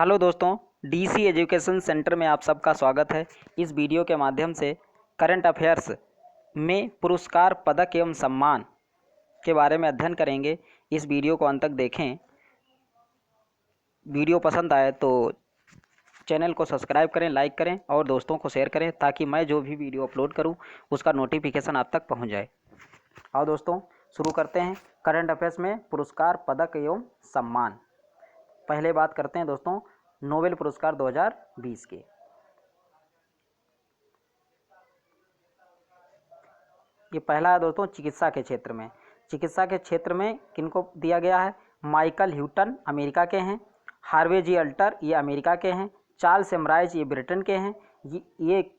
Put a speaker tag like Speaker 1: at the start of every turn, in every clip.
Speaker 1: Hello दोस्तों, DC education centre में आप सबका स्वागत है। इस वीडियो के माध्यम से करंट अफेयर्स में पुरस्कार, पदक एवं सम्मान के बारे में अध्ययन करेंगे। इस वीडियो को अंत तक देखें। वीडियो पसंद आए तो चैनल को सब्सक्राइब करें, लाइक करें और दोस्तों को शेयर करें ताकि मैं जो भी वीडियो अपलोड करूं उसका नोटिफिकेशन आप तक पहुंच जाए। और दोस्तों शुरू करते हैं करंट अफेयर्स में पुरस्कार, पदक एवं सम्मान। पहले बात करते हैं दोस्तों नोबेल पुरस्कार 2020 के। ये पहला है दोस्तों चिकित्सा के क्षेत्र में। चिकित्सा के क्षेत्र में किनको दिया गया है? माइकल ह्यूटन अमेरिका के हैं, हार्वे जी अल्टर ये अमेरिका के हैं, चार्ल्स एमराइज ये ब्रिटेन के हैं। ये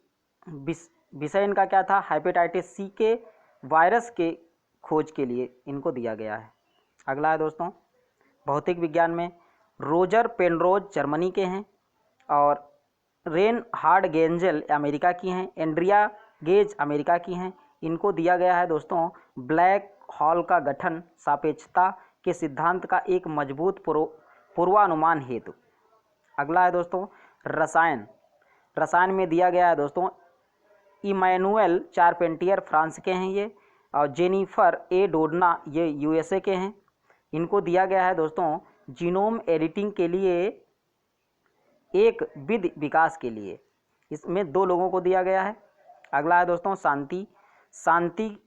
Speaker 1: विषय इनका क्या था? हेपेटाइटिस सी के वायरस के खोज के लिए इनको दिया गया है। अगला है दोस्तों भौतिक विज्ञान में रोजर पेनरोज जर्मनी के हैं और रेन हार्ड गेंजेल अमेरिका की हैं, एंड्रिया गेज अमेरिका की हैं। इनको दिया गया है दोस्तों ब्लैक होल का गठन सापेक्षता के सिद्धांत का एक मजबूत पूर्वानुमान हेतु। अगला है दोस्तों रसायन में दिया गया है दोस्तों इमैनुअल चारपेंटियर फ्रांस के हैं ये, और जेनिफर ए डोडना ये यूएसए के हैं। इनको दिया गया है दोस्तों जीनोम एडिटिंग के लिए एक विधि विकास के लिए। इसमें 2 लोगों को दिया गया है। अगला है दोस्तों शांति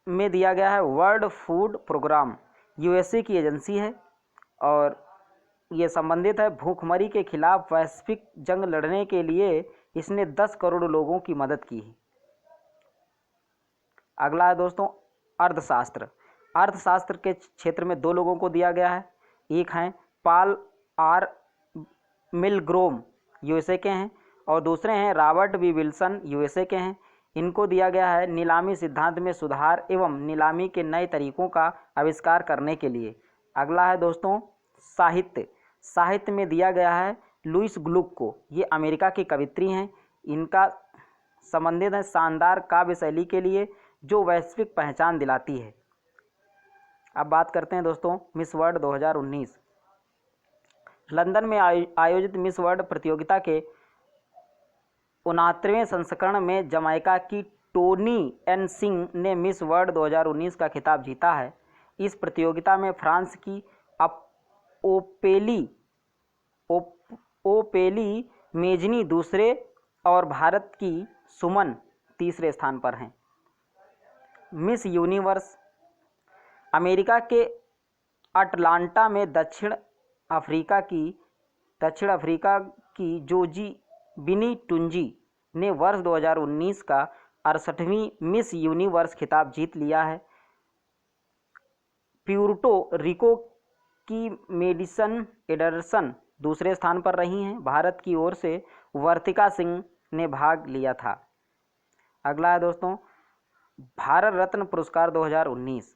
Speaker 1: में दिया गया है वर्ल्ड फूड प्रोग्राम, यूएसए की एजेंसी है और ये संबंधित है भूखमरी के खिलाफ वैश्विक जंग लड़ने के लिए। इसने 10 करोड़ लोगों की मदद की है। अगला है दोस्तों अर्थशास्त्र के क्षेत्र में 2 लोगों को दिया गया है। एक हैं पॉल आर मिलग्रोम यूएसए के हैं और दूसरे हैं रॉबर्ट बी विल्सन यूएसए के हैं। इनको दिया गया है नीलामी सिद्धांत में सुधार एवं नीलामी के नए तरीकों का आविष्कार करने के लिए। अगला है दोस्तों साहित्य में दिया गया है लुइस ग्लुक को, ये अमेरिका की कवित्री हैं। इनका संबंधित है शानदार काव्य शैली के लिए जो वैश्विक पहचान दिलाती है। अब बात करते हैं दोस्तों मिस वर्ल्ड 2019। लंदन में आयोजित मिस वर्ल्ड प्रतियोगिता के 69वें संस्करण में जमैका की टोनी एन सिंह ने मिस वर्ल्ड 2019 का खिताब जीता है। इस प्रतियोगिता में फ्रांस की ओपेली मेजनी दूसरे और भारत की सुमन तीसरे स्थान पर हैं। मिस यूनिवर्स अमेरिका के अटलांटा में दक्षिण अफ्रीका की जोजी बिनी टुंजी ने वर्ष 2019 का 68वीं मिस यूनिवर्स खिताब जीत लिया है। प्यूर्टो रिको की मेडिसन एडरसन दूसरे स्थान पर रही हैं। भारत की ओर से वर्तिका सिंह ने भाग लिया था। अगला है दोस्तों भारत रत्न पुरस्कार 2019।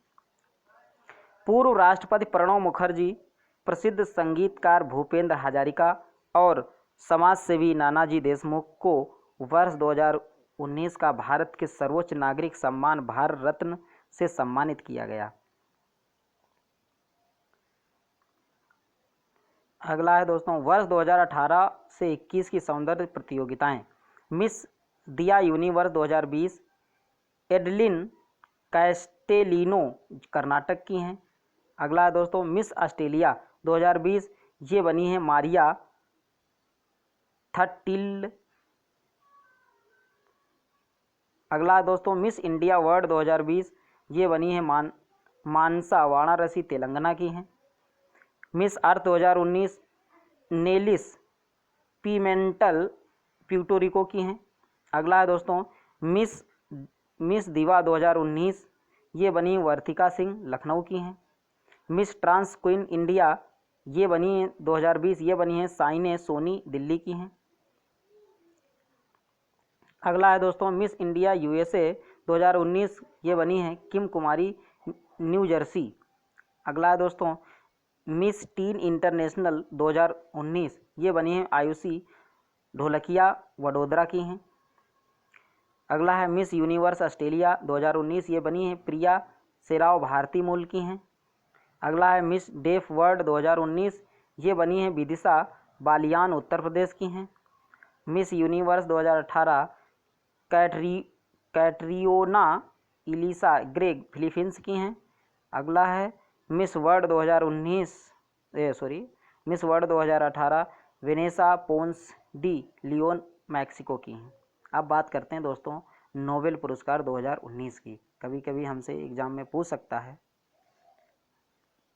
Speaker 1: पूर्व राष्ट्रपति प्रणब मुखर्जी, प्रसिद्ध संगीतकार भूपेंद्र हजारिका और समाजसेवी नानाजी देशमुख को वर्ष 2019 का भारत के सर्वोच्च नागरिक सम्मान भारत रत्न से सम्मानित किया गया। अगला है दोस्तों वर्ष 2018 से 21 की सौंदर्य प्रतियोगिताएं। मिस दिया यूनिवर्स 2020 एडलिन कैस्टेलिनो कर्नाटक की हैं। अगला है दोस्तों मिस ऑस्ट्रेलिया 2020 ये बनी है मारिया थटिल्ड। अगला है दोस्तों मिस इंडिया वर्ल्ड 2020 ये बनी है मानसा वाराणसी तेलंगाना की हैं। मिस अर्थ 2019 नेलिस पीमेंटल प्यूर्टोरिको की हैं। अगला है दोस्तों मिस दिवा 2019 ये बनी वर्तिका सिंह लखनऊ की हैं। मिस ट्रांस क्वीन इंडिया ये बनी है 2020 ये बनी है साइने सोनी दिल्ली की हैं। अगला है दोस्तों मिस इंडिया यूएसए 2019 ये बनी है किम कुमारी न्यू जर्सी। अगला है दोस्तों मिस टीन इंटरनेशनल 2019 ये बनी है आयुषी ढोलकिया वडोदरा की हैं। अगला है मिस यूनिवर्स ऑस्ट्रेलिया 2019 ये बनी है प्रिया सेराव भारती मूल की हैं। अगला है मिस डेफ वर्ल्ड 2019 ये बनी है विदिशा बालियान उत्तर प्रदेश की हैं। Miss Universe 2018 Catriona Elisa Gray Philippines की हैं। अगला है Miss World 2018 Vanessa Ponce de Leon Mexico की हैं। अब बात करते हैं दोस्तों नोबेल पुरस्कार 2019 की। कभी कभी हमसे एग्जाम में पूछ सकता है।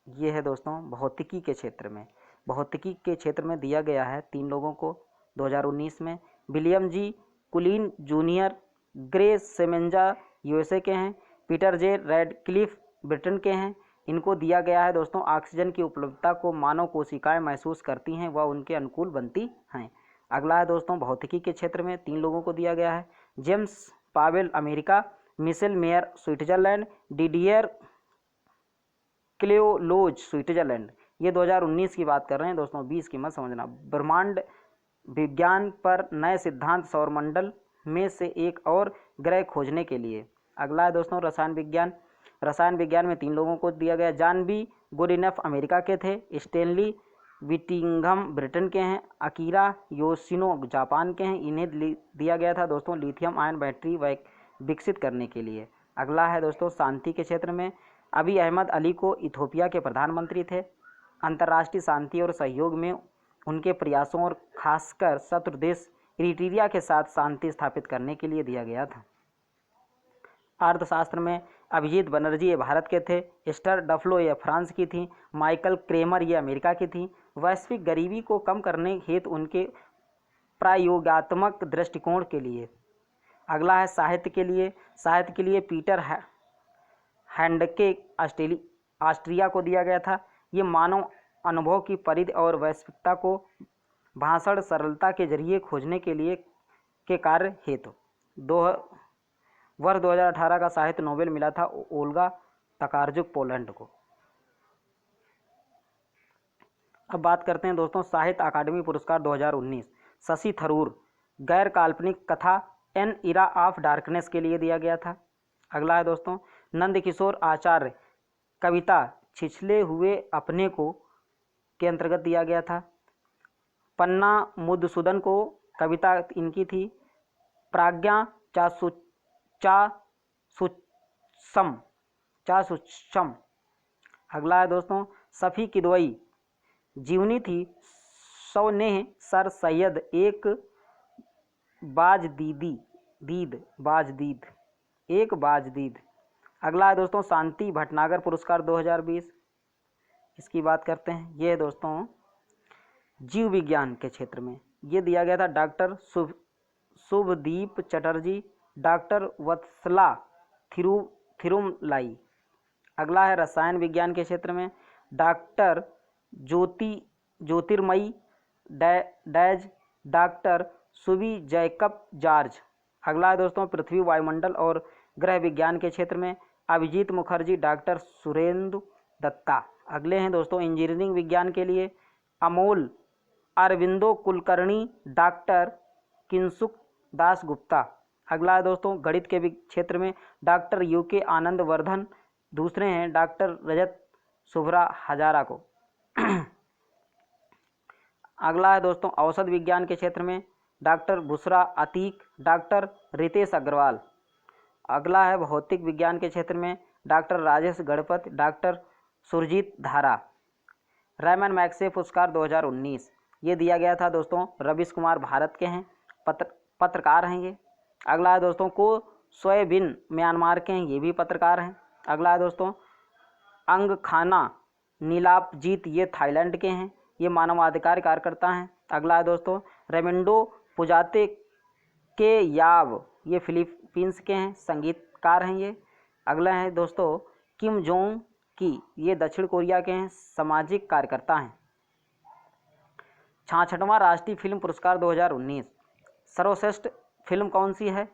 Speaker 1: ये है दोस्तों भौतिकी के क्षेत्र में। भौतिकी के क्षेत्र में दिया गया है 3 लोगों को 2019 में। विलियम जी कुलीन जूनियर ग्रे सेमेंजा यूएसए के हैं। पीटर जे रेडक्लिफ ब्रिटेन के हैं। इनको दिया गया है दोस्तों ऑक्सीजन की उपलब्धता को मानव कोशिकाएं महसूस करती हैं व उनके अनुकूल बनती हैं। अगला है दोस्तों भौतिकी के क्षेत्र में 3 लोगों को दिया गया है। James Powell America, Michel Mayor Switzerland, Didier Queloz Switzerland. ये 2019 की बात कर रहे हैं दोस्तों, 20 की मत समझना। ब्रह्मांड विज्ञान पर नए सिद्धांत सौरमंडल में से एक और ग्रह खोजने के लिए। अगला है दोस्तों रसायन विज्ञान। रसायन विज्ञान में 3 लोगों को दिया गया। जॉन बी गुडइनफ अमेरिका के थे। स्टेनली विटिंघम ब्रिटेन के हैं। अकीरा योशिनो जापान के हैं। इन्हें दिया गया था दोस्तों लिथियम आयन बैटरी विकसित करने के लिए। अगला है दोस्तों शांति के क्षेत्र में। अबी अहमद अली को इथोपिया के प्रधानमंत्री थे। अंतर्राष्ट्रीय शांति और सहयोग में उनके प्रयासों और खासकर शत्रु देश इरिट्रिया के साथ शांति स्थापित करने के लिए दिया गया था। अर्थशास्त्र में अभिजीत बनर्जी ये भारत के थे। एस्टर डफलो ये फ्रांस की थी। माइकल क्रेमर ये अमेरिका की थी। वैश्विक गरीबी को कम करने हेतु उनके प्रयोगात्मक दृष्टिकोण के लिए। अगला है साहित्य के लिए। साहित्य के लिए पीटर हैंडके ऑस्ट्रिया को दिया गया था। ये मानव अनुभव की परिधि और वैश्विकता को भाषण सरलता के जरिए खोजने के लिए के कार्य हेतु। वर्ष 2018 का साहित्य नोबेल मिला था ओल्गा टकारजुक पोलैंड को। अब बात करते हैं दोस्तों साहित्य अकादमी पुरस्कार 2019। शशि थरूर गैर काल्पनिक कथा एन इरा ऑफ डार्कनेस के लिए दिया गया था। अगला है दोस्तों नंदकिशोर आचार्य कविता छिछले हुए अपने को के अंतर्गत दिया गया था। पन्ना मधुसूदन को कविता इनकी थी प्राज्ञा चासुचम। अगला है दोस्तों सफ़ी किदवई जीवनी थी सौनेह सर सैयद एक बाजदीद। अगला है दोस्तों शांति भटनागर पुरस्कार 2020। इसकी बात करते हैं। ये है दोस्तों जीव विज्ञान के क्षेत्र में। ये दिया गया था डॉक्टर शुभदीप चटर्जी, डॉक्टर वत्सला थिरुमलाई। अगला है रसायन विज्ञान के क्षेत्र में डॉक्टर ज्योतिर्मयी डैज, डॉक्टर सुबी जैकब जॉर्ज। अगला है दोस्तों पृथ्वी वायुमंडल और ग्रह विज्ञान के क्षेत्र में अभिजीत मुखर्जी, डॉक्टर सुरेंदु दत्ता। अगले हैं दोस्तों इंजीनियरिंग विज्ञान के लिए अमोल अरविंदो कुलकर्णी, डॉक्टर किंसुक दास गुप्ता। अगला है दोस्तों गणित के क्षेत्र में डॉक्टर यूके आनंद वर्धन, दूसरे हैं डॉक्टर रजत शुभ्रा हजारा को। अगला है दोस्तों औषध विज्ञान के क्षेत्र में डॉक्टर बुशरा अतीक, डॉक्टर रितेश अग्रवाल। अगला है भौतिक विज्ञान के क्षेत्र में डॉक्टर राजेश गणपत, डॉक्टर सुरजीत धारा। रैमन मैग्सेसे पुरस्कार 2019 ये दिया गया था दोस्तों रविश कुमार भारत के हैं, पत्रकार हैं ये। अगला है दोस्तों को सोएबिन म्यांमार के हैं, ये भी पत्रकार हैं। अगला है दोस्तों अंग खाना नीलापजीत, ये थाईलैंड के हैं, ये मानवाधिकार कार्यकर्ता हैं। अगला है दोस्तों रेमिंडो पुजाते के याव, ये फिलीपींस के हैं, संगीतकार हैं ये। अगला है दोस्तों किम जोंग की, ये दक्षिण कोरिया के हैं, सामाजिक कार्यकर्ता हैं। 66वां राष्ट्रीय फिल्म पुरस्कार 2019 सर्वश्रेष्ठ फिल्म कौन सी है?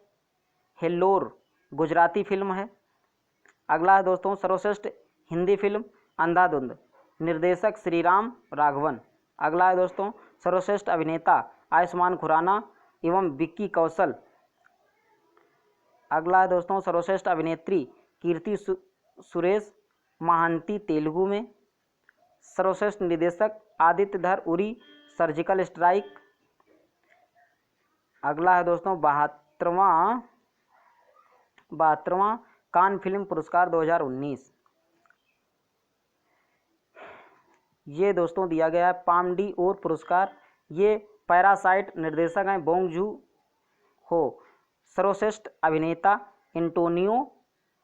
Speaker 1: हेल्लोर गुजराती फिल्म है। अगला है दोस्तों सर्वश्रेष्ठ हिंदी फिल्म अंधाधुंध, निर्देशक श्रीराम राघवन। अगला है दोस्तों सर्वश्रेष्ठ अभिनेता आयुष्मान खुराना एवं विक्की कौशल। अगला है दोस्तों सर्वश्रेष्ठ अभिनेत्री कीर्ति सुरेश महांती तेलुगु में। सर्वश्रेष्ठ निर्देशक आदित्य धर उरी सर्जिकल स्ट्राइक। अगला है दोस्तों 72वां कान फिल्म पुरस्कार 2019। ये दोस्तों दिया गया है पाम डी ओर पुरस्कार। ये पैरासाइट निर्देशक हैं बोंग जू हो। सर्वश्रेष्ठ अभिनेता एंटोनियो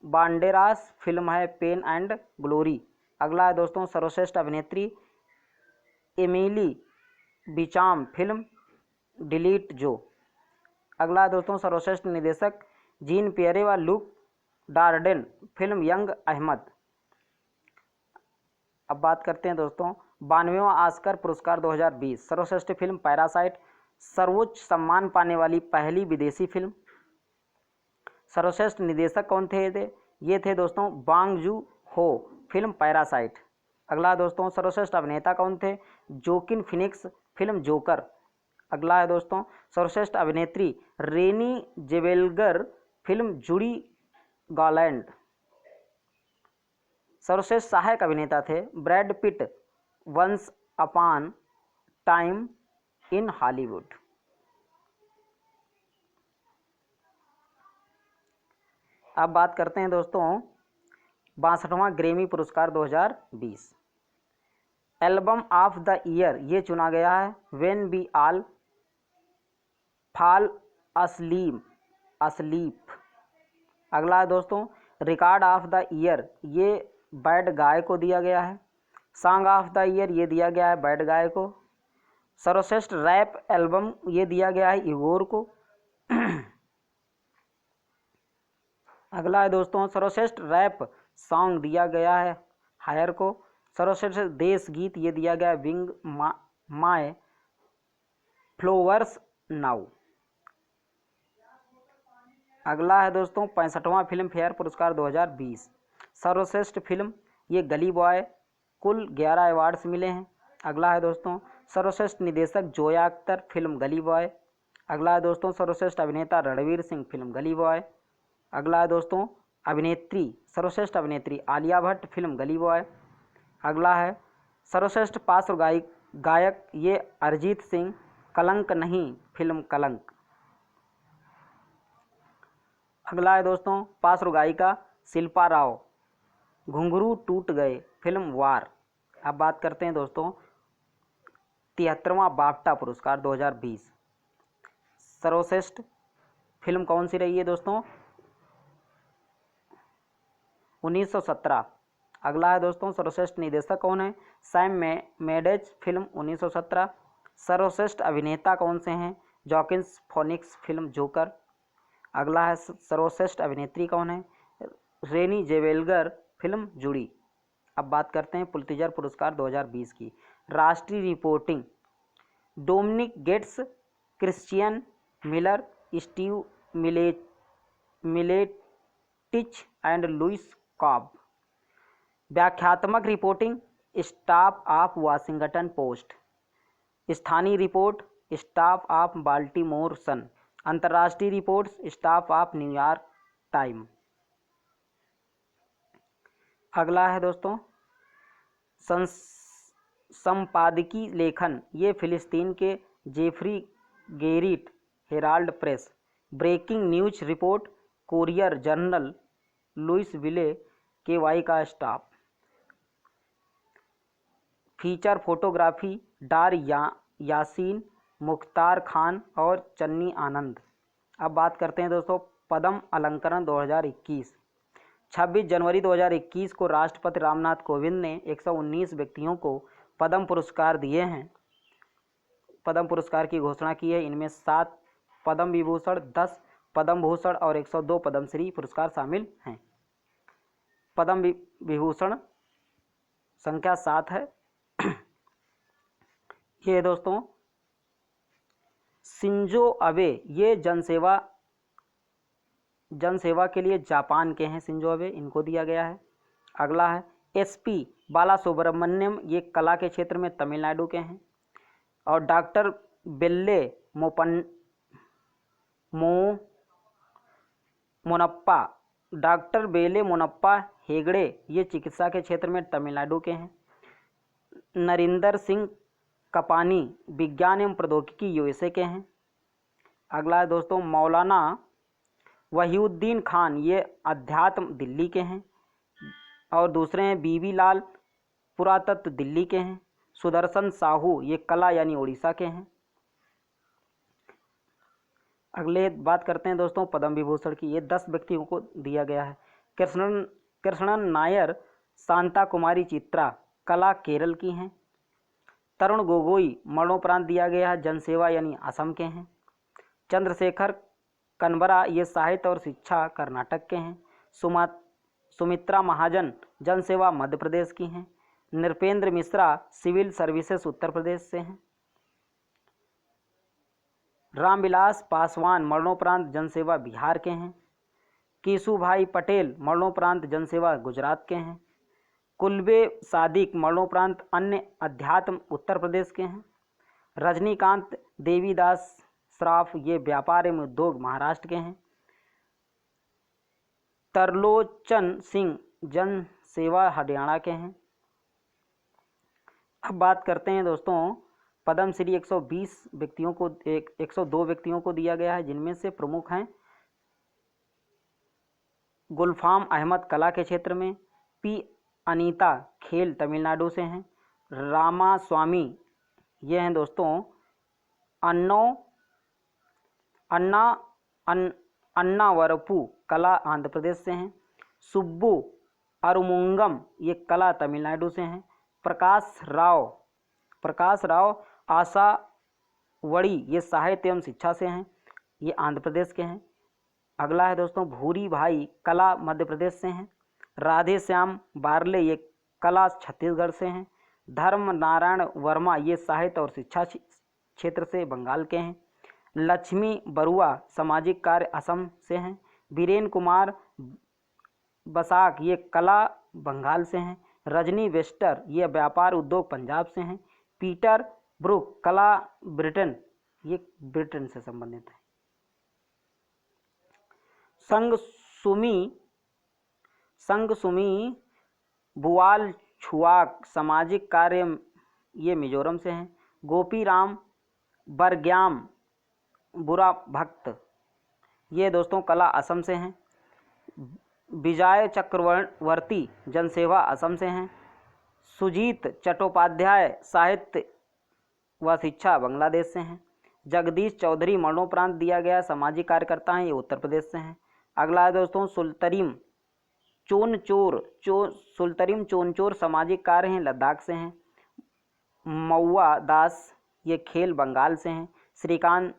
Speaker 1: बांडेरास, फिल्म है पेन एंड ग्लोरी। अगला है दोस्तों सर्वश्रेष्ठ अभिनेत्री एमिली बिचाम, फिल्म डिलीट जो। अगला है दोस्तों सर्वश्रेष्ठ निर्देशक जीन पियरे व Luc Dardenne, film Young Ahmed. अब बात करते हैं दोस्तों 92वां ऑस्कर पुरस्कार 2020। सर्वश्रेष्ठ फिल्म पैरासाइट, सर्वोच्च सम्मान पाने वाली पहली विदेशी फिल्म। सर्वश्रेष्ठ निर्देशक कौन थे? ये थे दोस्तों बांग जू हो, फिल्म पैरासाइट। अगला दोस्तों सर्वश्रेष्ठ अभिनेता कौन थे? Joaquin Phoenix, film Joker. अगला है दोस्तों सर्वश्रेष्ठ अभिनेत्री Renee Zellweger, film Judy Garland. सर्वश्रेष्ठ सहायक अभिनेता थे Brad Pitt, once upon time in Hollywood. अब बात करते हैं दोस्तों 62वां ग्रैमी पुरस्कार 2020। एल्बम ऑफ द ईयर ये चुना गया है when we all fall asleep. अगला है दोस्तों रिकॉर्ड ऑफ द ईयर, ये बैड गाय को दिया गया है। सॉन्ग ऑफ द ईयर ये दिया गया है बैड गाय को। सर्वश्रेष्ठ रैप एल्बम ये दिया गया है इगोर को। अगला है दोस्तों सर्वश्रेष्ठ रैप सॉन्ग दिया गया है हायर को। सर्वश्रेष्ठ देश गीत ये दिया गया है विंग माय फ्लोवर्स नाउ। अगला है दोस्तों 65वां फिल्म फेयर पुरस्कार 2020। सर्वश्रेष्ठ फिल्म ये गली बॉय, कुल 11 अवार्ड्स मिले हैं। अगला है दोस्तों सर्वश्रेष्ठ निर्देशक जोया अख्तर, फिल्म गली बॉय। अगला है दोस्तों सर्वश्रेष्ठ अभिनेता रणवीर सिंह, फिल्म गली बॉय। अगला है दोस्तों अभिनेत्री, सर्वश्रेष्ठ अभिनेत्री आलिया भट्ट, फिल्म गली बॉय। अगला है सर्वश्रेष्ठ पार्श्व गायक ये अरिजीत सिंह, कलंक नहीं, फिल्म कलंक। अगला है दोस्तों पार्श्व गायिका शिल्पा राव, घुंघरू टूट गए, फिल्म वार। अब बात करते हैं दोस्तों 73वां बाफ्टा पुरस्कार 2020। सर्वश्रेष्ठ फिल्म कौन सी रही है दोस्तों? 1917। अगला है दोस्तों सर्वश्रेष्ठ निर्देशक कौन है? Sam Mendes, film 1917। सर्वश्रेष्ठ अभिनेता कौन से हैं? Joaquin Phoenix, film Joker. अगला है सर्वश्रेष्ठ अभिनेत्री कौन है? Renee Zellweger, film Judy. अब बात करते हैं पुलित्जर पुरस्कार 2020 की। राष्ट्रीय reporting Dominic Gates, Christian Miller, Steve Miletich and Lewis Kamb. व्याख्यात्मक reporting staff of Washington Post. स्थानीय report staff of Baltimore Sun. अंतर्राष्ट्रीय reports staff of New York Time. अगला है दोस्तों संपादकीय लेखन ये फिलिस्तीन के Jeffrey Gerritt, Herald Press. Breaking news report Courier Journal, Louisville के वाई का स्टाफ। फीचर फोटोग्राफी डार यासीन, मुख्तार खान और चन्नी आनंद। अब बात करते हैं दोस्तों पद्म अलंकरण 2021। 26 जनवरी 2021 को राष्ट्रपति रामनाथ कोविंद ने 119 व्यक्तियों को पद्म पुरस्कार दिए हैं। पद्म पुरस्कार की घोषणा की है। इनमें 7 पद्म विभूषण, 10 पद्म भूषण और 102 पद्मश्री पुरस्कार शामिल हैं। पद्म विभूषण संख्या 7 है। ये दोस्तों शिंजो अबे ये जनसेवा के लिए जापान के हैं। शिंजो अबे इनको दिया गया है। अगला है एसपी बाला सुब्रमण्यम, ये कला के क्षेत्र में तमिलनाडु के हैं। और डॉक्टर बेल्ले मोनप्पा, डॉक्टर बेले मोनप्पा हेगड़े ये चिकित्सा के क्षेत्र में तमिलनाडु के हैं। नरिंदर सिंह कपानी विज्ञान एवं प्रौद्योगिकी यूएसए के हैं। अगला है दोस्तों मौलाना वहीउद्दीन खान, ये अध्यात्म दिल्ली के हैं। और दूसरे हैं बीबी लाल, पुरातत्व दिल्ली के हैं। सुदर्शन साहू, ये कला यानी उड़ीसा के हैं। अगले बात करते हैं दोस्तों पद्म विभूषण की। ये 10 व्यक्तियों को दिया गया है। कृष्णन नायर, शांता कुमारी चित्रा, कला केरल की हैं। तरुण गोगोई, मरणोपरांत दिया गया है, जनसेवा यानी असम के हैं। चंद्रशेखर कनबरा, ये साहित्य और शिक्षा कर्नाटक के हैं। सुमित्रा महाजन, जनसेवा मध्य प्रदेश की हैं। नृपेंद्र मिश्रा, सिविल सर्विसेज उत्तर प्रदेश से हैं। रामविलास पासवान, मरणोपरांत जनसेवा बिहार के हैं। केशुभाई पटेल, मरणोपरांत जनसेवा गुजरात के हैं। कुलबे सादिक, मरणोपरांत अन्य अध्यात्म उत्तर प्रदेश के हैं। रजनीकांत देवीदास श्राफ, ये व्यापार एवं उद्योग महाराष्ट्र के हैं। तरलोचन सिंह, जन सेवा हरियाणा के हैं। अब बात करते हैं दोस्तों पद्मश्री 120 व्यक्तियों को 102 व्यक्तियों को दिया गया है, जिनमें से प्रमुख हैं गुलफाम अहमद, कला के क्षेत्र में। पी अनीता, खेल तमिलनाडु से हैं। रामा स्वामी, ये हैं दोस्तों अन्नावरपू, कला आंध्र प्रदेश से हैं। सुब्बू अरुमुंगम, ये कला तमिलनाडु से हैं। प्रकाश राव आशावड़ी, ये साहित्य एवं शिक्षा से हैं, ये आंध्र प्रदेश के हैं। अगला है दोस्तों भूरी भाई, कला मध्य प्रदेश से हैं। राधे श्याम बारले, ये कला छत्तीसगढ़ से हैं। धर्म नारायण वर्मा, ये साहित्य और शिक्षा क्षेत्र से बंगाल के हैं। लक्ष्मी बरुआ, सामाजिक कार्य असम से हैं। बीरेन कुमार बसाक, ये कला बंगाल से हैं। रजनी वेस्टर, ये व्यापार उद्योग पंजाब से हैं। पीटर ब्रुक, कला ब्रिटेन, ये ब्रिटेन से संबंधित है। संग सुमी बुआल छुआक, सामाजिक कार्य, ये मिजोरम से हैं। गोपी राम बरग्याम बुरा भक्त, ये दोस्तों कला असम से हैं। विजय चक्रवर्ती, जनसेवा असम से हैं। सुजीत चट्टोपाध्याय, साहित्य व शिक्षा बांग्लादेश से हैं। जगदीश चौधरी, मरणोपरांत दिया गया, सामाजिक कार्यकर्ता हैं, ये उत्तर प्रदेश से हैं। अगला है दोस्तों सुल्तरीम चोनचोर, सामाजिक कार्य हैं, लद्दाख से हैं। मऊआ दास, ये खेल बंगाल से हैं। श्रीकांत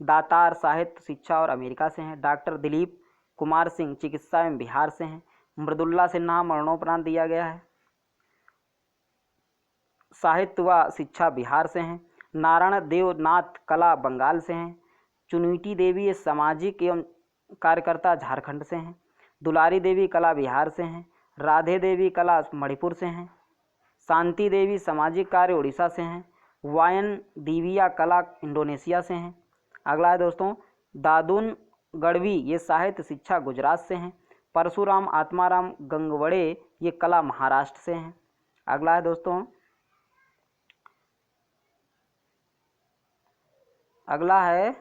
Speaker 1: दातार, साहित्य शिक्षा और अमेरिका से हैं। डॉक्टर दिलीप कुमार सिंह, चिकित्सा एवं बिहार से हैं। मृदुल्ला सिन्हा, मरणोपरांत दिया गया है, साहित्य व शिक्षा बिहार से हैं। नारायण देवनाथ, कला बंगाल से हैं। चुनीटी देवी, ये सामाजिक एवं कार्यकर्ता झारखंड से हैं। दुलारी देवी, कला बिहार से हैं। राधे देवी, कला मणिपुर से हैं। शांति देवी, सामाजिक कार्य उड़ीसा से हैं। वायन दिविया, कला इंडोनेशिया से हैं। अगला है दोस्तों दादुन गढ़वी, ये साहित्य शिक्षा गुजरात से हैं। परशुराम आत्माराम गंगवड़े, ये कला महाराष्ट्र से हैं। अगला है दोस्तों अगला है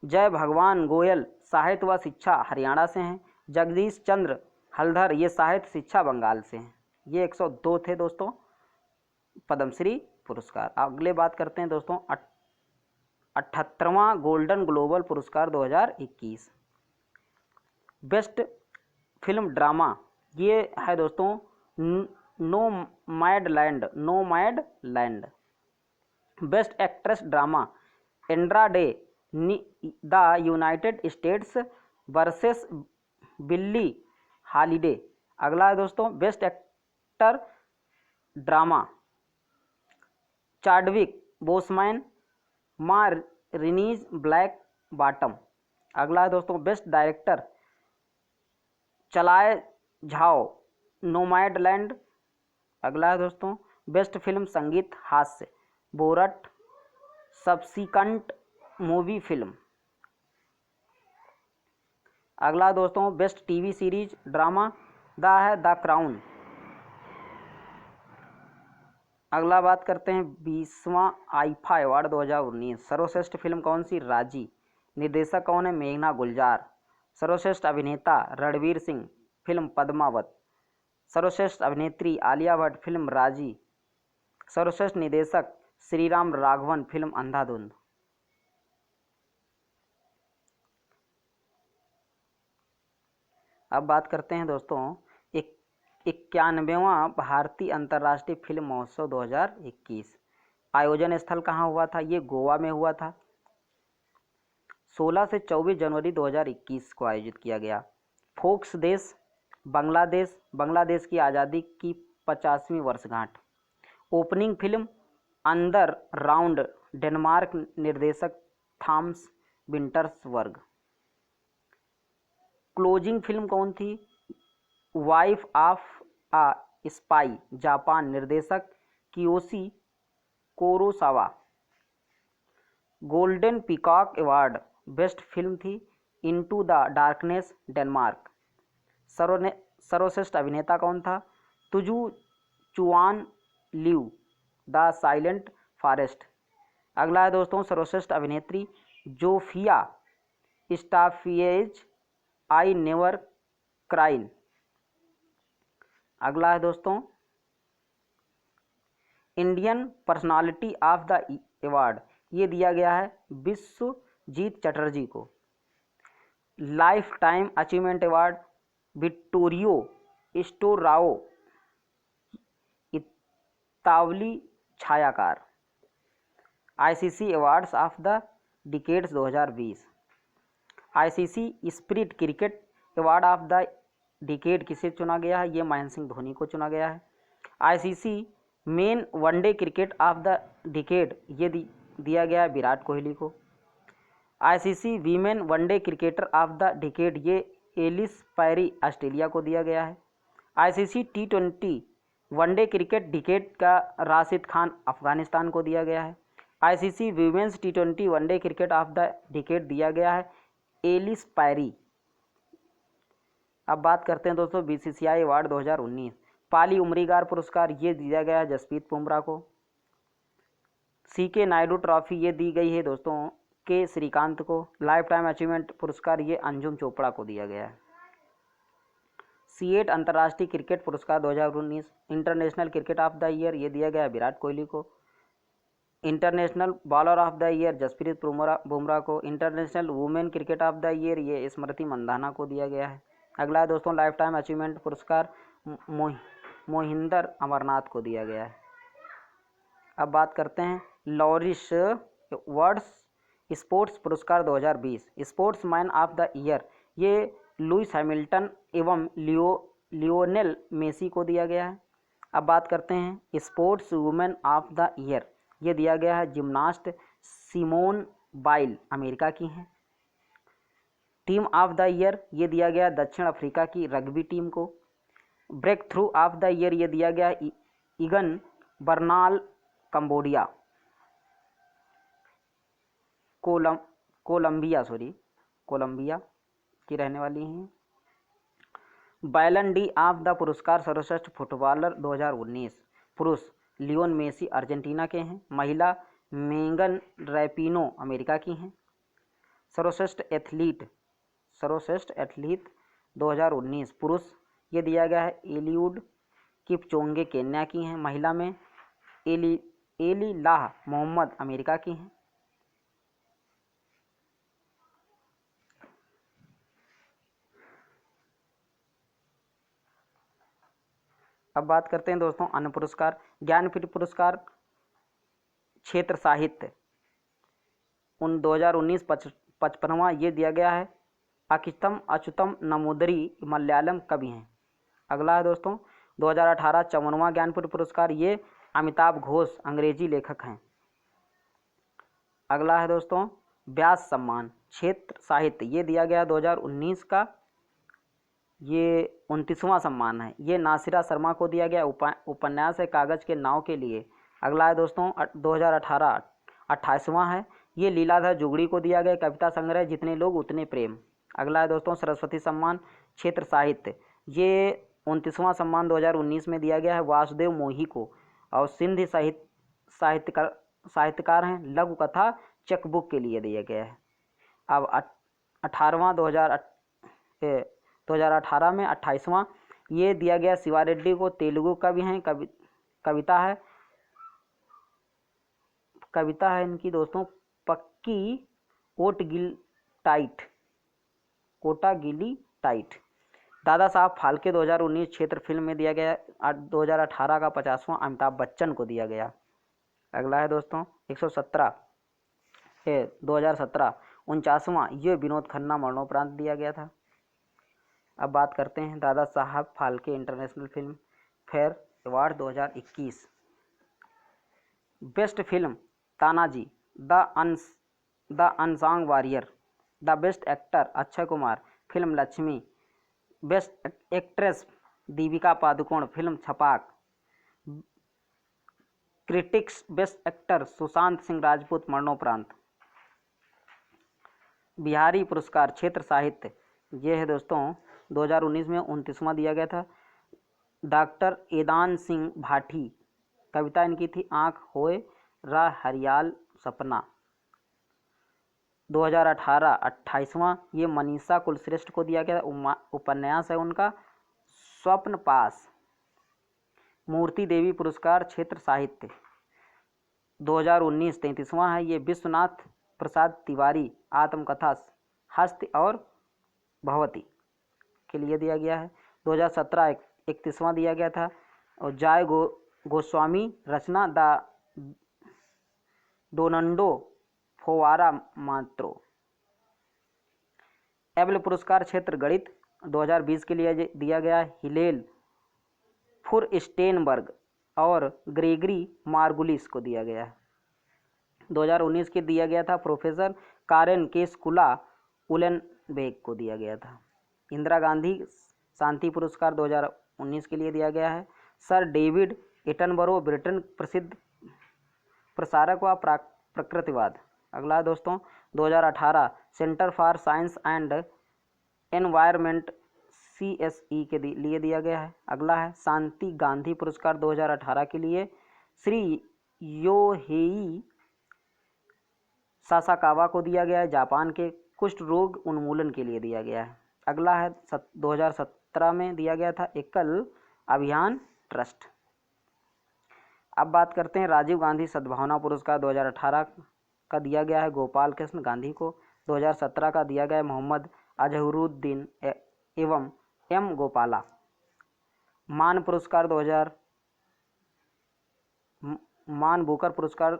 Speaker 1: जय भगवान गोयल, साहित्य व शिक्षा हरियाणा से हैं। जगदीश चंद्र हलधर, ये साहित्य शिक्षा बंगाल से हैं। ये 102 थे दोस्तों पद्मश्री पुरस्कार। अगले बात करते हैं दोस्तों 78वां गोल्डन ग्लोबल पुरस्कार 2021। बेस्ट फिल्म ड्रामा, ये है दोस्तों Nomadland. Best actress drama, Andra Day, the United States versus Billie Holiday. अगला है दोस्तों best actor drama, Chadwick Boseman, Ma Rainey's Black Bottom. अगला है दोस्तों best director, Chloe Zhao, Nomadland. अगला है दोस्तों बेस्ट फिल्म संगीत हास्य, बोरट सब्सिक्वेंट मूवी फिल्म। अगला दोस्तों best TV series drama the crown. अगला बात करते हैं 20वां आईफा अवार्ड 2019। सर्वश्रेष्ठ फिल्म कौन सी? राजी। निर्देशक कौन है? मेघना गुलजार। सर्वश्रेष्ठ अभिनेता रणवीर सिंह, फिल्म पद्मावत। सर्वश्रेष्ठ अभिनेत्री आलिया भट्ट, फिल्म राजी। सर्वश्रेष्ठ निर्देशक श्रीराम राघवन, फिल्म अंधाधुंध। अब बात करते हैं दोस्तों 91वां भारतीय अंतर्राष्ट्रीय फिल्म महोत्सव 2021। आयोजन स्थल कहाँ हुआ था? ये गोवा में हुआ था। 16 से 24 जनवरी 2021 को आयोजित किया गया। फोक्स देश बांग्लादेश की आज़ादी की 50वीं वर्षगांठ। Opening film Another Round, Denmark. निर्देशक थॉमस विंटर्सबर्ग। क्लोजिंग फिल्म कौन थी? Wife of a Spy, Japan. निर्देशक Kiyoshi Kurosawa. Golden Peacock Award best film थी इनटू द डार्कनेस, डेनमार्क। सर्वश्रेष्ठ अभिनेता कौन था? तुजू चुआन लियू, द साइलेंट फॉरेस्ट। अगला है दोस्तों सर्वश्रेष्ठ अभिनेत्री Zofia Stafiej, I Never Cried. अगला है दोस्तों Indian personality of the award, ये दिया गया है विश्वजीत चटर्जी को। Lifetime achievement award Vittorio Storaro, इतावली छायाकार। ICC awards of the decades 2020। ICC spirit cricket award of the decade किसे चुना गया है? ये महेंद्र सिंह धोनी को चुना गया है। ICC main one day cricket of the decade, ये दिया गया है विराट कोहली को। ICC women one day cricketer of the decade, ये एलिस पैरी ऑस्ट्रेलिया को दिया गया है। ICC T20 one day cricket decade का राशिद खान अफगानिस्तान को दिया गया है। ICC women's T20 one day cricket of the decade दिया गया है एलिस पैरी। अब बात करते हैं दोस्तों बीसीसीआई अवार्ड 2019। पाली उमरीगार पुरस्कार, ये दिया गया है जसप्रीत बुमराह को। सीके नायडू ट्रॉफी, ये दी गई है दोस्तों के श्रीकांत को। लाइफ टाइम अचीवमेंट पुरस्कार, ये अंजुम चोपड़ा को दिया गया है। C8 अंतर्राष्ट्रीय क्रिकेट पुरस्कार 2019। International cricket of the year, ये दिया गया है विराट कोहली को। International bowler of the year Jasprit Bumrah को। International women cricket of the year, ये स्मृति मंदाना को दिया गया है। अगला है दोस्तों लाइफ टाइम अचीवमेंट पुरस्कार मोहिंदर अमरनाथ को दिया गया है। अब बात करते हैं लॉरिस वर्ड्स स्पोर्ट्स पुरस्कार 2020। स्पोर्ट्समैन ऑफ द ईयर, ये लुइस हैमिल्टन एवं लियोनेल मेसी को दिया गया है। अब बात करते हैं sports women of the year, ये दिया गया है जिम्नास्ट सिमोन बाइल, अमेरिका की हैं। टीम ऑफ द ईयर, ये दिया गया दक्षिण अफ्रीका की रग्बी टीम को। Breakthrough of the year, ये दिया गया इगन बर्नाल, कंबोडिया। कोलंबिया की रहने वाली हैं। बैलन डी ऑफ द पुरस्कार सर्वश्रेष्ठ फुटबॉलर 2019। पुरुष लियोन मेसी अर्जेंटीना के हैं। महिला मेगन रैपिनो अमेरिका की हैं। सर्वश्रेष्ठ एथलीट 2019 पुरुष, ये दिया गया है एलिउड किपचोंगे केन्या की हैं। महिला में एली लाह मोहम्मद अमेरिका की हैं। अब बात करते हैं दोस्तों अन्य पुरस्कार। ज्ञानपीठ पुरस्कार क्षेत्र साहित्य 2019 55वां, ये दिया गया है अच्युतम नमोदरी, मलयालम कवि हैं। अगला है दोस्तों 2018 54वां ज्ञानपीठ पुरस्कार, ये अमिताभ घोष अंग्रेजी लेखक हैं। अगला है दोस्तों व्यास सम्मान क्षेत्र साहित्य, ये दिया गया 2019 का, ये 29वां सम्मान है। ये नासिरा शर्मा को दिया गया। उपन्यास है कागज के नाव के लिए। अगला है दोस्तों 2018 28वां है, ये लीलाधर जुगड़ी को दिया गया कविता संग्रह जितने लोग उतने प्रेम। अगला है दोस्तों सरस्वती सम्मान क्षेत्र साहित्य, ये 29वां सम्मान 2019 में दिया गया है वासुदेव मोही को। और सिंधी साहित्यकार हैं। लघु कथा चेकबुक के लिए दिया गया है। अब 18वां 2018 में 28वां ये दिया गया शिवा रेड्डी को। तेलुगु कवि हैं, कविता है इनकी दोस्तों पक्की ओटगिली टाइट। दादा साहब फाल्के 2019 क्षेत्र फिल्म में दिया गया। 2018 का 50वां अमिताभ बच्चन को दिया गया। अगला है दोस्तों 117 2017 49वां ये विनोद खन्ना मरणोपरांत दिया गया था। अब बात करते हैं Dada Saheb Phalke international Filmfare award 2021। Best film Tanhaji the unsung warrior. The best actor Akshay Kumar film Laxmii. Best actress Deepika Padukone film Chhapaak. Critics best actor Sushant Singh Rajput मरणोपरांत। बिहारी पुरस्कार क्षेत्र साहित्य ये है दोस्तों 2019 में 29वां दिया गया था। डॉक्टर एदान सिंह भाटी कविता इनकी थी आँख होए रा हरियाल सपना। 2018 28वां ये मनीषा कुलश्रेष्ठ को दिया गया। उपन्यास है उनका स्वप्न पास। मूर्ति देवी पुरस्कार क्षेत्र साहित्य 2019 33वां है ये विश्वनाथ प्रसाद तिवारी आत्मकथा हस्त और भगवती के लिए दिया गया है। 2017 31वां दिया गया था। और जय गोस्वामी रचना द डोनंडो फोवारा मात्रो। एबल पुरस्कार क्षेत्र गणित 2020 के लिए दिया गया हिलेल फुरस्टेनबर्ग और ग्रेगरी मार्गुलिस को दिया गया है। 2019 के दिया गया था प्रोफेसर कारेन केस्कुला उलेनबेक को दिया गया था। इंदिरा गांधी शांति पुरस्कार 2019 के लिए दिया गया है। सर डेविड एटनबरो ब्रिटेन प्रसिद्ध प्रसारक व प्रकृतिवाद। अगला दोस्तों 2018 centre for science and environment CSE के लिए दिया गया है। अगला है शांति गांधी पुरस्कार 2018 के लिए श्री योहेई सासाकावा को दिया गया है। जापान के कुष्ठ रोग उन्मूलन के लिए दिया गया है। अगला है 2017 में दिया गया था एकल अभियान ट्रस्ट। अब बात करते हैं राजीव गांधी सद्भावना पुरस्कार 2018 का दिया गया है गोपाल कृष्ण गांधी को। 2017 का दिया गया है मोहम्मद अजहरुद्दीन एवं M गोपाला। मान पुरस्कार मान बुकर पुरस्कार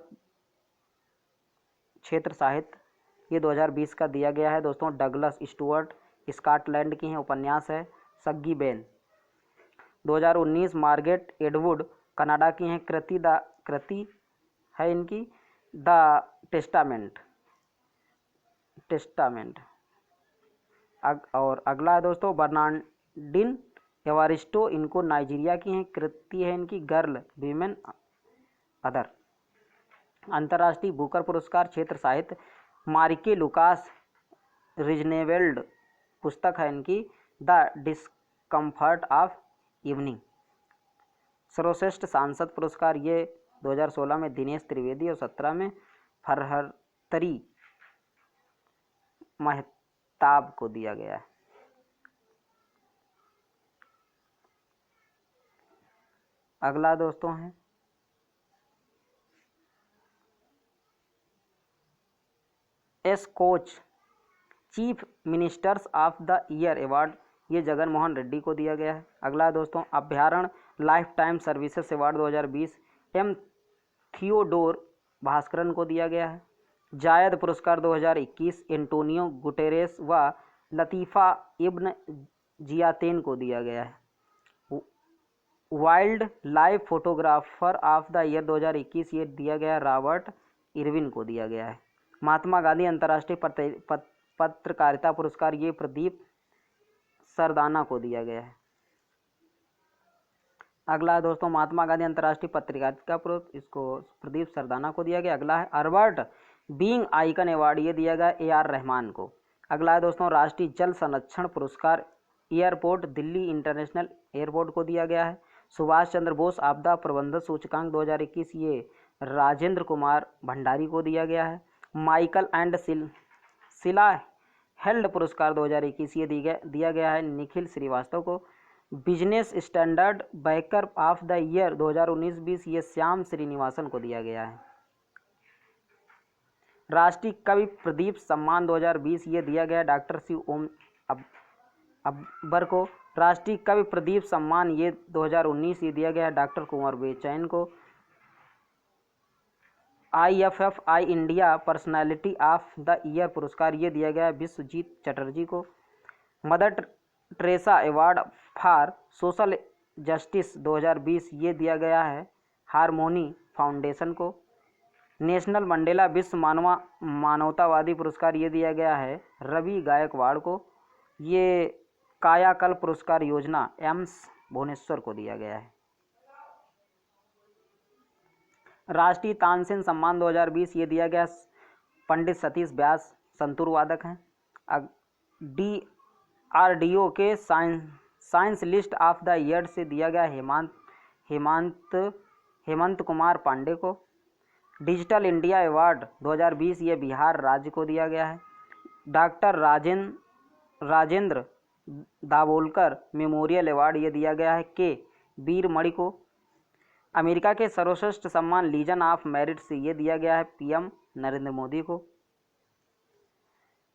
Speaker 1: क्षेत्र साहित्य ये 2020 का दिया गया है दोस्तों डगलस स्टुअर्ट स्कॉटलैंड की हैं। उपन्यास है सग्गी बेन। 2019 मार्गरेट एडवुड कनाडा की हैं। कृति है इनकी द टेस्टामेंट। और अगला है दोस्तों बर्नार्डिन एवारिस्टो इनको नाइजीरिया की हैं। कृति है इनकी गर्ल वीमेन अदर। अंतर्राष्ट्रीय बुकर पुरस्कार क्षेत्र साहित्य मारिके लुकास रिजनेवेल्ड पुस्तक है इनकी द डिस्कम्फर्ट ऑफ इवनिंग। सर्वश्रेष्ठ सांसद पुरस्कार ये 2016 में दिनेश त्रिवेदी और 17 में फरहतरी महताब को दिया गया है। अगला दोस्तों है coach chief ministers of the year award ये जगन मोहन रेड्डी को दिया गया है। अगला दोस्तों अभ्यारण life time services award 2020 M Theodore Bhaskaran को दिया गया है। जायद पुरस्कार 2021 एंटोनियो गुटेरेस व लतीफ़ा इब्न जियातेन को दिया गया है। Wild life photographer of the year 2021 ये दिया गया रॉबर्ट इरविन को दिया गया है। महात्मा गांधी अंतर्राष्ट्रीय पत्रकारिता पुरस्कार ये प्रदीप सरदाना को दिया गया है। अगला है दोस्तों महात्मा गांधी अंतर्राष्ट्रीय पत्रकारिता पुरस्कार इसको प्रदीप सरदाना को दिया गया। अगला है अल्बर्ट बीइंग आइकन अवार्ड ये दिया गया AR रहमान को। अगला है दोस्तों राष्ट्रीय जल संरक्षण पुरस्कार एयरपोर्ट दिल्ली इंटरनेशनल एयरपोर्ट को दिया गया है। सुभाष चंद्र बोस आपदा प्रबंधन सूचकांक 2021 ये राजेंद्र कुमार भंडारी को दिया गया है। माइकल एंड सिला हेल्ड पुरस्कार 2021 ये दिया गया है निखिल श्रीवास्तव को। Business standard banker of the year 2019-20 ये श्याम श्रीनिवासन को दिया गया है। राष्ट्रीय कवि प्रदीप सम्मान 2020 ये दिया गया डॉक्टर शिव ओम अकबर को। राष्ट्रीय कवि प्रदीप सम्मान ये 2019 ये दिया गया डॉक्टर कुंवर बेचैन को। IFFI India personality of the year पुरस्कार ये दिया गया विश्वजीत चटर्जी को। Mother Teresa award for social justice 2020 ये दिया गया है हारमोनी फाउंडेशन को। नेशनल मंडेला विश्व मानवतावादी पुरस्कार ये दिया गया है रवि गायकवाड़ को। ये कायाकल्प पुरस्कार योजना एम्स भुवनेश्वर को दिया गया है। राष्ट्रीय तानसेन सम्मान 2020 ये दिया गया पंडित सतीश व्यास, संतूर वादक हैं। DRDO के science list of the year से दिया गया हेमंत कुमार पांडे को। डिजिटल इंडिया अवार्ड 2020 ये बिहार राज्य को दिया गया है। Doctor Rajendra Dabholkar memorial award ये दिया गया है के वीरमणि को। अमेरिका के सर्वश्रेष्ठ सम्मान लीजन ऑफ मेरिट से ये दिया गया है PM नरेंद्र मोदी को।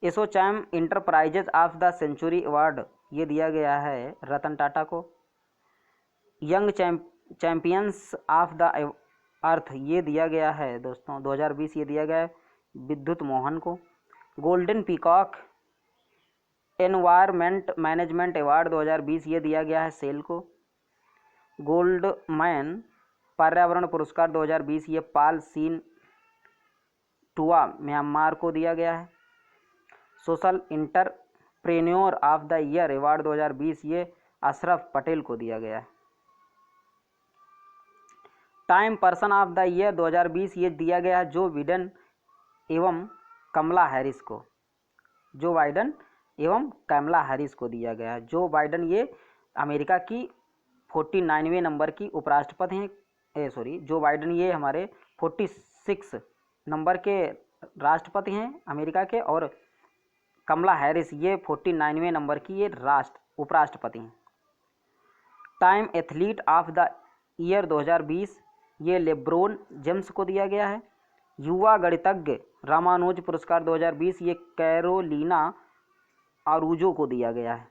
Speaker 1: ASSOCHAM enterprises of the century award ये दिया गया है रतन टाटा को। Young champions of the earth ये दिया गया है दोस्तों 2020 ये दिया गया है विद्युत मोहन को। Golden peacock environment management award 2020 ये दिया गया है सेल को। गोल्डमैन पर्यावरण पुरस्कार 2020 ये पाल सीन टुआ म्यांमार को दिया गया है। Social entrepreneur of the year award 2020 ये अशरफ पटेल को दिया गया है। Time person of the year 2020 ये दिया गया है जो बाइडेन एवं कमला हैरिस को। जो बाइडेन एवं कमला हैरिस को दिया गया है। जो बाइडेन ये अमेरिका की 49वें नंबर की उपराष्ट्रपति हैं। जो बाइडेन ये हमारे 46 नंबर के राष्ट्रपति हैं अमेरिका के, और कमला हैरिस ये 49वें नंबर की ये उपराष्ट्रपति हैं। Time athlete of the year 2020 ये लेब्रोन जेम्स को दिया गया है। युवा गणितज्ञ रामानुज पुरस्कार 2020 ये कैरोलिना आरूजो को दिया गया है।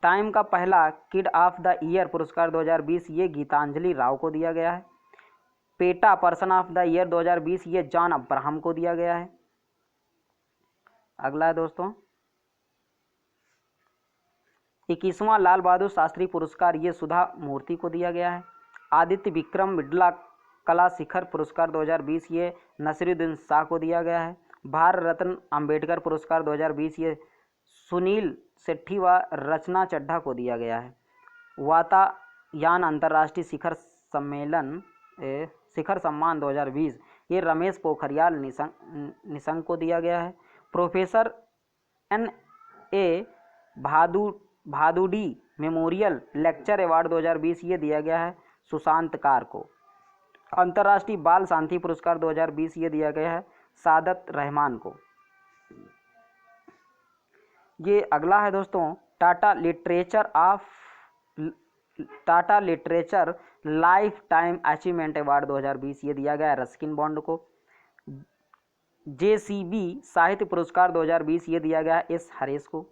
Speaker 1: टाइम का पहला किड ऑफ द ईयर पुरस्कार 2020 ये गीतांजलि राव को दिया गया है। PETA person of the year 2020 ये जॉन अब्राहम को दिया गया है। अगला है दोस्तों 21वां लाल बहादुर शास्त्री पुरस्कार ये सुधा मूर्ति को दिया गया है। आदित्य विक्रम बिड़ला कला शिखर पुरस्कार 2020 ये नसीरुद्दीन शाह को दिया गया है। भारत रत्न अंबेडकर पुरस्कार 2020 ये सुनील सेट्टी व रचना चड्ढा को दिया गया है। वातायान अंतर्राष्ट्रीय शिखर सम्मान 2020 ये रमेश पोखरियाल निशंक को दिया गया है। Professor N.A. Bhaduri memorial lecture award 2020 ये दिया गया है सुशांत कार को। अंतर्राष्ट्रीय बाल शांति पुरस्कार 2020 ये दिया गया है सादत रहमान को। ये अगला है दोस्तों Tata literature life time achievement award 2020 ये दिया गया है रस्किन बॉन्ड को। JCB साहित्य पुरस्कार 2020 ये दिया गया है S हरेश को।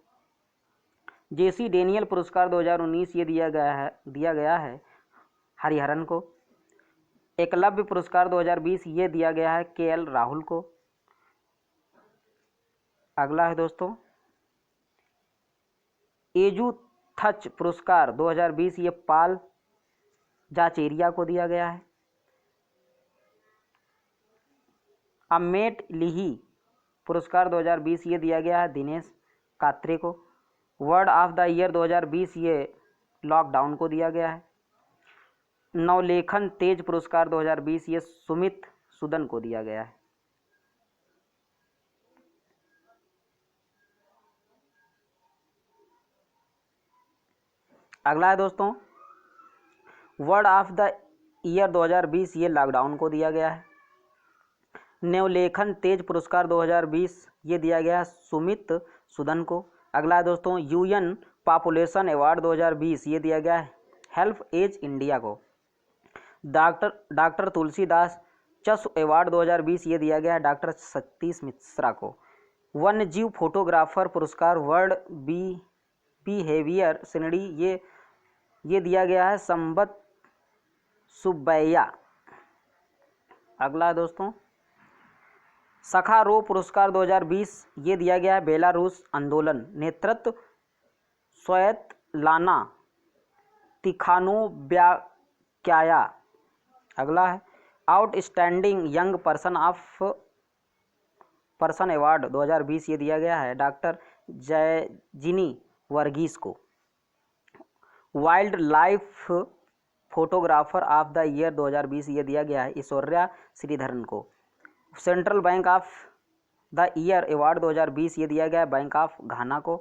Speaker 1: JC डेनियल पुरस्कार 2019 ये दिया गया है हरिहरन को। एकलव्य पुरस्कार 2020 ये दिया गया है KL राहुल को। अगला है दोस्तों एजुथच पुरस्कार 2020 ये पाल जाचेरिया को दिया गया है। अमेट लिही पुरस्कार 2020 ये दिया गया है दिनेश कात्रे को। वर्ड ऑफ द ईयर 2020 ये लॉकडाउन को दिया गया है। नवलेखन तेज पुरस्कार 2020 ये सुमित सुदन को दिया गया है। अगला है दोस्तों वर्ड ऑफ द ईयर 2020, ये लॉकडाउन को दिया गया है। नवलेखन तेज पुरस्कार 2020 ये दिया गया है सुमित सुदन को। अगला है दोस्तों यूएन पॉपुलेशन अवार्ड 2020 ये दिया गया है हेल्प एज इंडिया को। डॉक्टर तुलसीदास चस अवार्ड 2020 ये दिया गया है डॉक्टर सतीश मिश्रा को। वन्य जीव फोटोग्राफर पुरस्कार वर्ल्ड बिहेवियर श्रेणी ये दिया गया है संबत सुब्बैया। अगला है दोस्तों सखारोव पुरस्कार 2020 ये दिया गया है बेलारूस आंदोलन नेतृत्व स्वायत्लाना तिखानोव्स्काया। अगला है आउटस्टैंडिंग यंग पर्सन अवार्ड 2020 ये दिया गया है डॉक्टर जयजिनी वर्गीस को। Wild life photographer of the year 2020 ये दिया गया है ऐश्वर्या श्रीधरन को। Central bank of the year award 2020 ये दिया गया है बैंक ऑफ घाना को।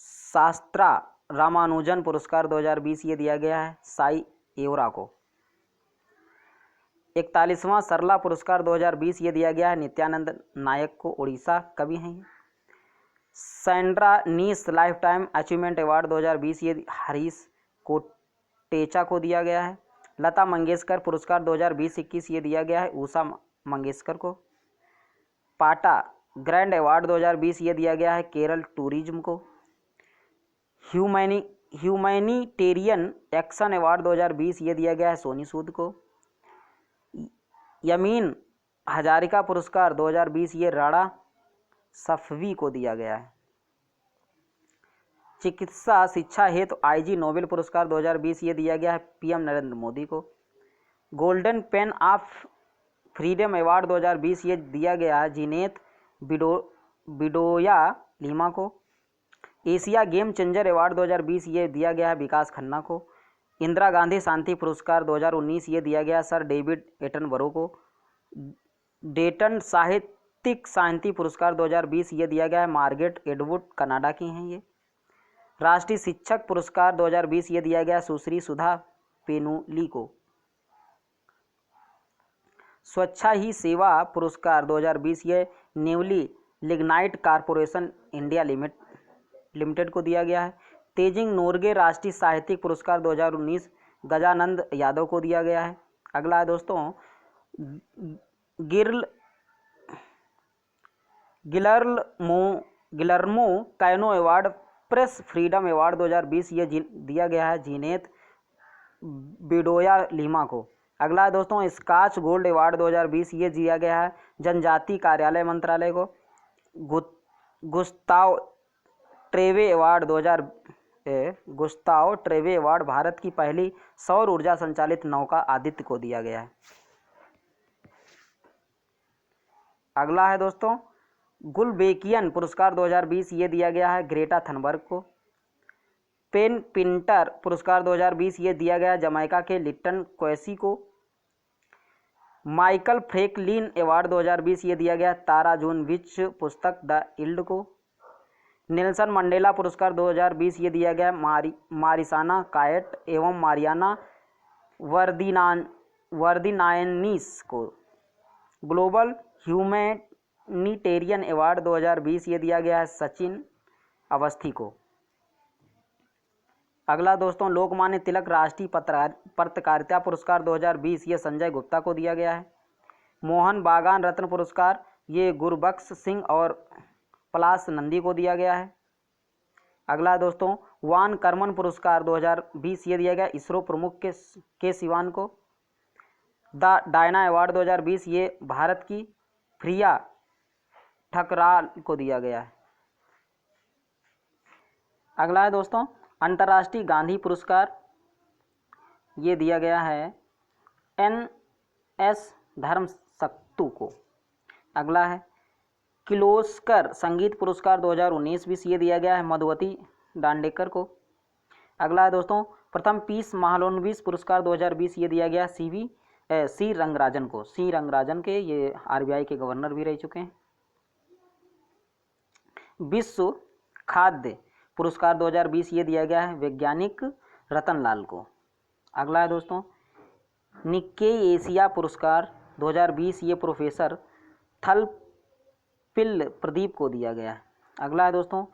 Speaker 1: शास्त्रा रामानुजन पुरस्कार 2020 ये दिया गया है साई एवरा को। 41वां सरला पुरस्कार 2020 ये दिया गया है नित्यानंद नायक को, उड़ीसा कवि हैं ये। सैंड्रा नीस लाइफ टाइम अचीवमेंट अवार्ड 2020 ये हरीश कोटेचा को दिया गया है। लता मंगेशकर पुरस्कार 2020-21 ये दिया गया है उषा मंगेशकर को। पाटा ग्रैंड अवार्ड 2020 ये दिया गया है केरल टूरिज्म को। ह्यूमैनिटेरियन एक्शन अवार्ड 2020 ये दिया गया है सोनी सूद को। यमीन हजारिका पुरस्कार 2020 ये राणा सफवी को दिया गया है। चिकित्सा शिक्षा हेतु आईजी नोबेल पुरस्कार 2020 ये दिया गया है पीएम नरेंद्र मोदी को। Golden pain of freedom award 2020 ये दिया गया है जीनेत बिडोया लीमा को। एशिया गेम चेंजर अवार्ड 2020 ये दिया गया है विकास खन्ना को। इंदिरा गांधी शांति पुरस्कार 2019 ये दिया गया सर डेविड एटनबरो को। डेटन साहित्यिक शांति पुरस्कार 2020 ये दिया गया है मार्गरेट एडवुड, कनाडा की हैं ये। राष्ट्रीय शिक्षक पुरस्कार 2020 ये दिया गया सुश्री सुधा पेनुली को। स्वच्छा ही सेवा पुरस्कार 2020 ये newly lignite corporation India limited को दिया गया है। तेजिंग नोर्गे राष्ट्रीय साहित्यिक पुरस्कार 2019 गजानंद यादव को दिया गया है। अगला है दोस्तों Guillermo canoe award press freedom award 2020 ये दिया गया है जीनेत बिडोया लीमा को। अगला है दोस्तों स्कॉच गोल्ड अवार्ड 2020 ये दिया गया है जनजाति कार्यालय मंत्रालय को। गुस्ताव ट्रेवे अवार्ड भारत की पहली सौर ऊर्जा संचालित नौका आदित्य को दिया गया है। अगला है दोस्तों गुलबेकियन पुरस्कार 2020 ये दिया गया है ग्रेटा थनबर्ग को। पेन पिंटर पुरस्कार 2020 ये दिया गया जमैका के लिट्टन क्वेसी को। माइकल फ्रैंकलिन अवार्ड 2020 ये दिया गया तारा जून विच पुस्तक द इल्ड को। नेल्सन मंडेला पुरस्कार 2020 ये दिया गया मारिसाना कायट एवं मारियाना वर्दिनायनिस को। ग्लोबल ह्यूमैनिटेरियन अवार्ड 2020 ये दिया गया है सचिन अवस्थी को। अगला दोस्तों लोकमान्य तिलक राष्ट्रीय पत्रकारिता पुरस्कार 2020 ये संजय गुप्ता को दिया गया है। मोहन बागान रत्न पुरस्कार ये गुरबख्श सिंह और पलाश नंदी को दिया गया है। अगला दोस्तों वान कर्मन पुरस्कार 2020 ये दिया गया इसरो प्रमुख के सिवान को। द डायना अवार्ड 2020 ये भारत की प्रिया ठकराल को दिया गया है। अगला है दोस्तों अंतर्राष्ट्रीय गांधी पुरस्कार ये दिया गया है NS धर्मसक्तु को। अगला है किर्लोस्कर संगीत पुरस्कार 2019 भी ये दिया गया है मधुवती दांडेकर को। अगला है दोस्तों प्रथम पीस महालनोबिस पुरस्कार 2020 ये दिया गया सी रंगराजन को। सी रंगराजन के ये RBI के गवर्नर भी रह चुके हैं। विश्व खाद्य पुरस्कार 2020 ये दिया गया है वैज्ञानिक रतनलाल को। अगला है दोस्तों निक्केई एशिया पुरस्कार 2020 ये प्रोफेसर थलपिल प्रदीप को दिया गया है। अगला है दोस्तों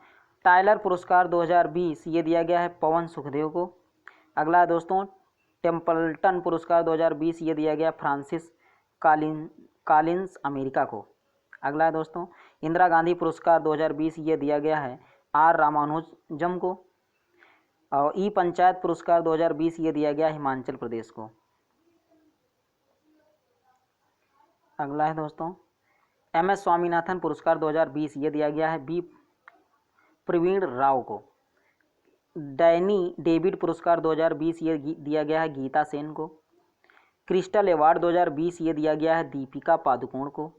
Speaker 1: टाइलर पुरस्कार 2020 ये दिया गया है पवन सुखदेव को। अगला है दोस्तों टेम्पल्टन पुरस्कार 2020 ये दिया गया फ्रांसिस कॉलिंस अमेरिका को। अगला है दोस्तों इंदिरा गांधी पुरस्कार 2020 ये दिया गया है आर रामानुजम को। और ई पंचायत पुरस्कार 2020 ये दिया गया हिमाचल प्रदेश को। अगला है दोस्तों MS स्वामीनाथन पुरस्कार 2020 ये दिया गया है बी प्रवीण राव को। डैनी डेविड पुरस्कार 2020 ये दिया गया है गीता सेन को। क्रिस्टल अवार्ड 2020 ये दिया गया है दीपिका पादुकोण को।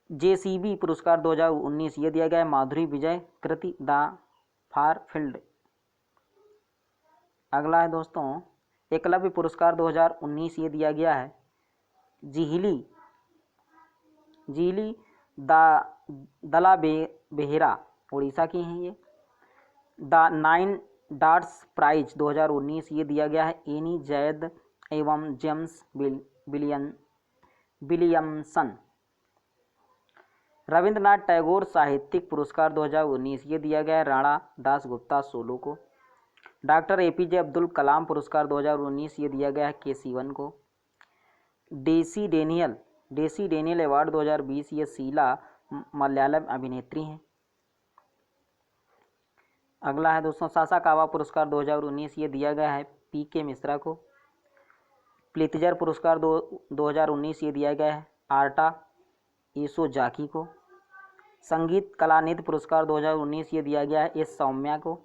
Speaker 1: JCB पुरस्कार 2019 ये दिया गया है माधुरी विजय कृति द फारफील्ड। अगला है दोस्तों एकलव्य पुरस्कार 2019 ये दिया गया है जिहिली दला बेहरा उड़ीसा की हैं ये। द 9 डॉट्स प्राइज 2019 ये दिया गया है एनी जैद एवं जेम्स विलियमसन। रविंद्रनाथ टैगोर साहित्यिक पुरस्कार 2019 ये दिया गया है राणा दासगुप्ता सोलो को। डॉक्टर APJ अब्दुल कलाम पुरस्कार 2019 ये दिया गया है के सिवन को। डेसी डेनियल अवार्ड 2020 ये शीला मलयालम अभिनेत्री हैं। अगला है दोस्तों सासाकावा पुरस्कार 2019 ये दिया गया है PK मिश्रा को। प्लित्जर पुरस्कार 2019 ये दिया गया है आर्टा एसोजाकी को। संगीत कलानिधि पुरस्कार 2019 ये दिया गया है एस सौम्या को।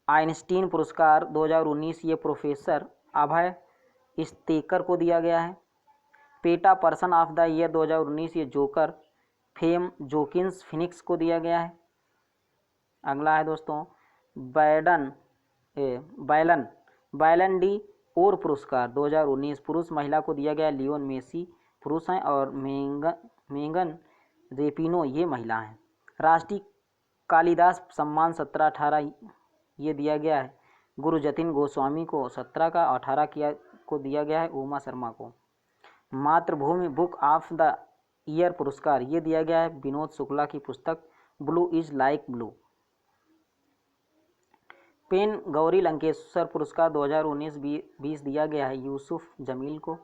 Speaker 1: आइंस्टीन पुरस्कार 2019 ये प्रोफेसर अभय स्तेकर को दिया गया है। PETA person of the year 2019 ये जोकर फेम जोकिन्स फिनिक्स को दिया गया है। अगला है दोस्तों बैलन डी ओर पुरस्कार 2019 पुरुष महिला को दिया गया। लियोन मेसी पुरुष हैं और मेगन रेपिनो ये महिला हैं। राष्ट्रीय कालिदास सम्मान 17-18 ये दिया गया है गुरु जतिन गोस्वामी को 17 का, 18 को दिया गया है उमा शर्मा को। मातृभूमि बुक ऑफ द ईयर पुरस्कार ये दिया गया है विनोद शुक्ला की पुस्तक blue is like blue. PEN Gauri Lankeshwar पुरस्कार 2019-20 दिया गया है यूसुफ जमील को।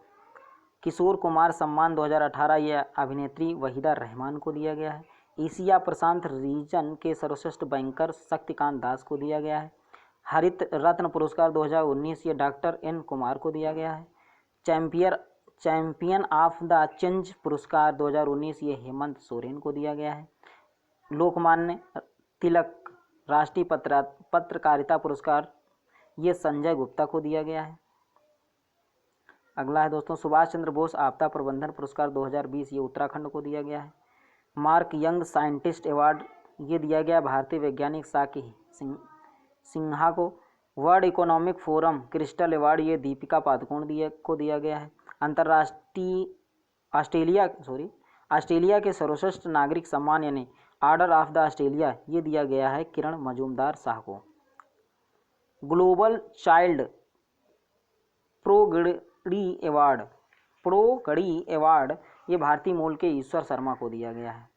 Speaker 1: किशोर कुमार सम्मान 2018 ये अभिनेत्री वहीदा रहमान को दिया गया है। एशिया प्रशांत रीजन के सर्वश्रेष्ठ बैंकर शक्तिकांत दास को दिया गया है। हरित रत्न पुरस्कार 2019 ये डॉक्टर N कुमार को दिया गया है। चैंपियन ऑफ द चेंज पुरस्कार 2019 ये हेमंत सोरेन को दिया गया है। लोकमान्य तिलक राष्ट्रीय पत्रकारिता पुरस्कार ये संजय गुप्ता को दिया गया है। अगला है दोस्तों सुभाष चंद्र बोस आपदा प्रबंधन पुरस्कार 2020 ये उत्तराखंड को दिया गया है। मार्क यंग साइंटिस्ट अवार्ड ये दिया गया भारतीय वैज्ञानिक साकी सिन्हा को। World economic forum crystal award ये दीपिका पादुकोण को दिया गया है। ऑस्ट्रेलिया के सर्वश्रेष्ठ नागरिक सम्मान यानी ऑर्डर ऑफ द ऑस्ट्रेलिया ये दिया गया है किरण मजूमदार शाह को। ग्लोबल चाइल्ड प्रोगड़ी अवार्ड ये भारतीय मूल के ईश्वर शर्मा को दिया गया है।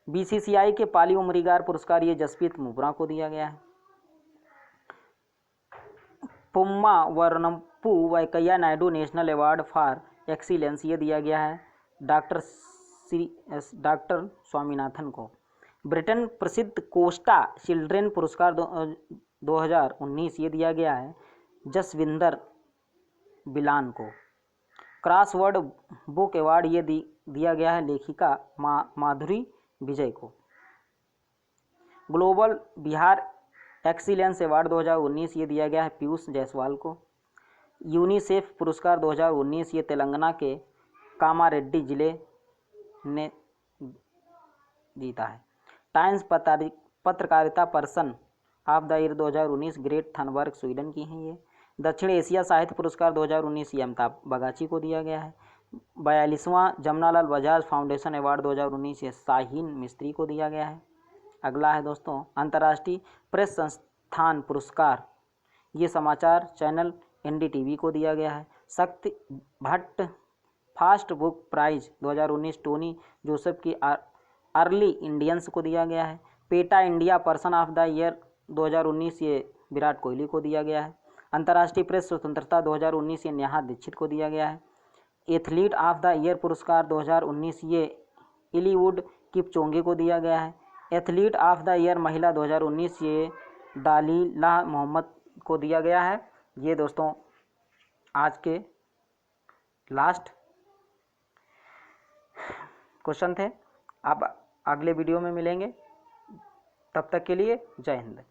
Speaker 1: BCCI के पाली उमरीगार पुरस्कार ये जसप्रीत मुब्रा को दिया गया है। पुम्मा वर्नप्पू Venkaiah Naidu national award for excellence ये दिया गया है डॉक्टर स्वामीनाथन को। ब्रिटेन प्रसिद्ध कोस्टा चिल्ड्रेन पुरस्कार 2019 ये दिया गया है जसविंदर बिलान को। क्रॉसवर्ड बुक अवार्ड ये दिया गया है लेखिका माधुरी विजय को। ग्लोबल बिहार एक्सीलेंस अवार्ड 2019 ये दिया गया है पीयूष जायसवाल को। यूनिसेफ पुरस्कार 2019 ये तेलंगाना के कामारेड्डी जिले ने जीता है। टाइम्स पत्रकारिता person of the year 2019 great Thunberg Sweden की हैं ये। दक्षिण एशिया साहित्य पुरस्कार 2019 ये अमिताभ बगाची को दिया गया है। 42वां जमनालाल बजाज फाउंडेशन अवार्ड 2019 ये शाहीन मिस्त्री को दिया गया है। अगला है दोस्तों अंतर्राष्ट्रीय प्रेस स्थान पुरस्कार ये समाचार चैनल NDTV को दिया गया है। Shakti Bhatt first book prize 2019 Tony Joseph की अर्ली इंडियंस को दिया गया है। PETA India person of the year 2019 ये विराट कोहली को दिया गया है। अंतर्राष्ट्रीय प्रेस स्वतंत्रता 2019 ये नेहा दीक्षित को दिया गया है। एथलीट ऑफ द ईयर पुरस्कार 2019 ये इलीवुड किपचोंगे को दिया गया है। एथलीट ऑफ द ईयर महिला 2019 ये दालीला मोहम्मद को दिया गया है। ये दोस्तों आज के लास्ट क्वेश्चन थे। अब अगले वीडियो में मिलेंगे, तब तक के लिए जय हिंद।